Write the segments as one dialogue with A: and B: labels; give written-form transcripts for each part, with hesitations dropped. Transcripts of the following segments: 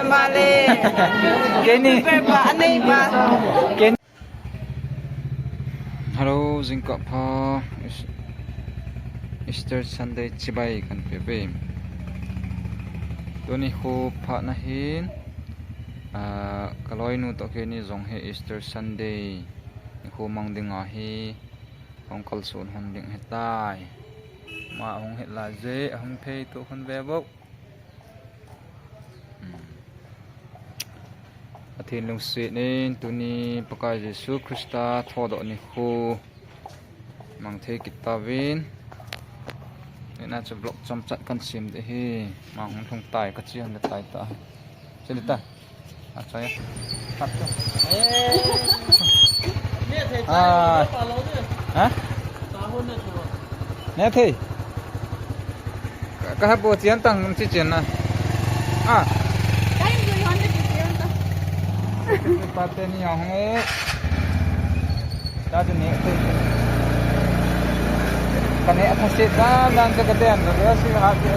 A: male.
B: Kenny.
A: Ba nei ba.
B: Ken. Hello, Zingka pa. Easter Sunday chibai kan pebe. Tuni khu pha na hin. Kaloi nu to ke ni zong he Easter Sunday. Khu mang ding a hi. Hong kal sun hon ding hetai. Ma hong het la je hong thei to hon ve bok. Athin lung si nin tuni pakai Jesu Krista thodo ni khu mang thei kitawin ina chu blok chom chat kan sim de hi mang hong thong tai ka chian de tai ta chelita a chaya tap to hả nè thì các bộ chiến tăng chi chiến à Paten yang tadi ni tu kan ni atas kita dan kegedean dia sih hati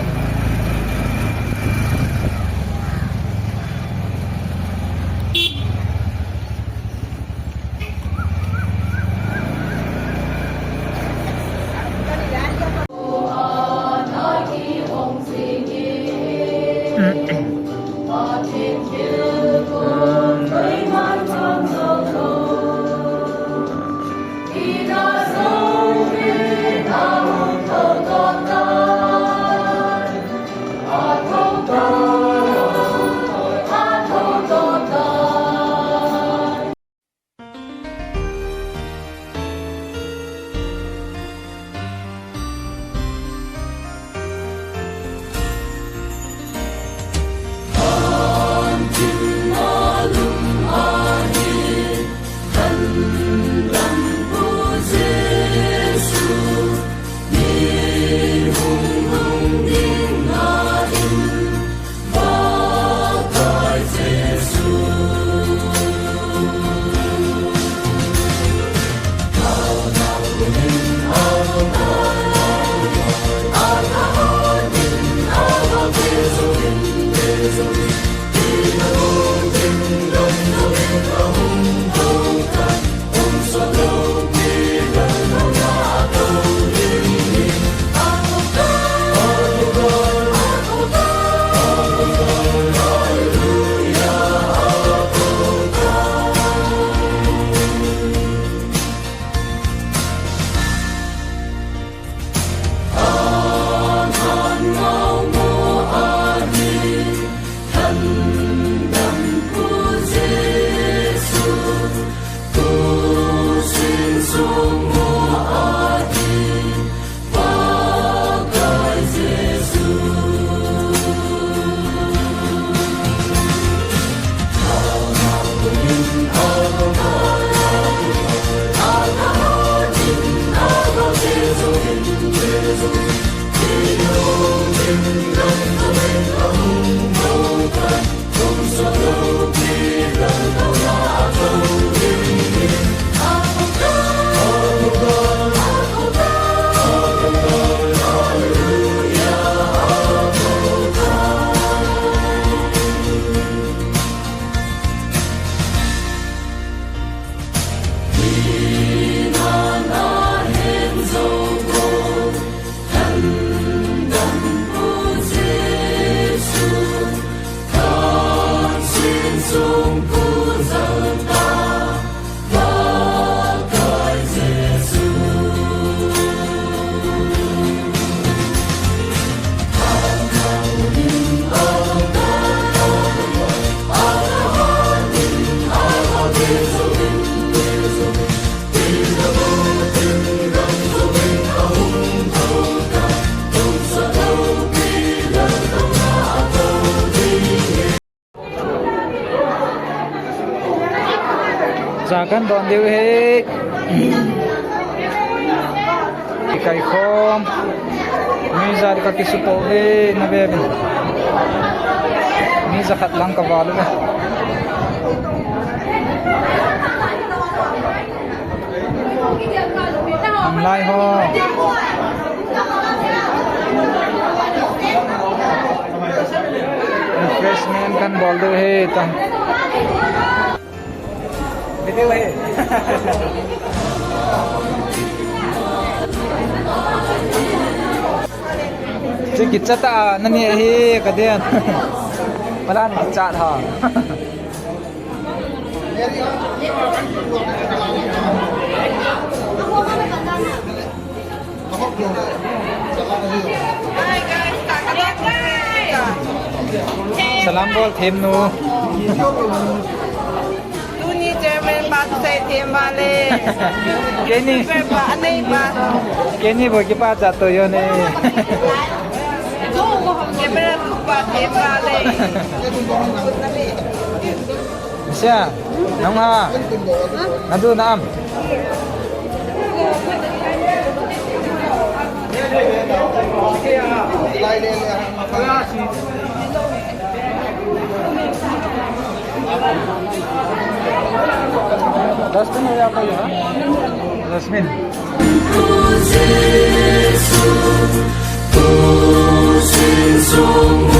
B: Zakan don dewi he ikai khom mizar ka kisupo he na bebe miza khat lang ka walu na am lai ho refreshment kan bol do he ta video he chứ kịch chất ta năn nhẹ hi cái tiền mà đang kịch chặt hả salam bol thêm nu
A: Tuni German bát say thêm vale.
B: cái ni
A: Bát này bát.
B: cái ni vừa cái ba chặt tôi yo này
A: German bát thêm vale.
B: siya nong ha nado na am Dustbin हो जाता है dustbin
C: Jésus, ô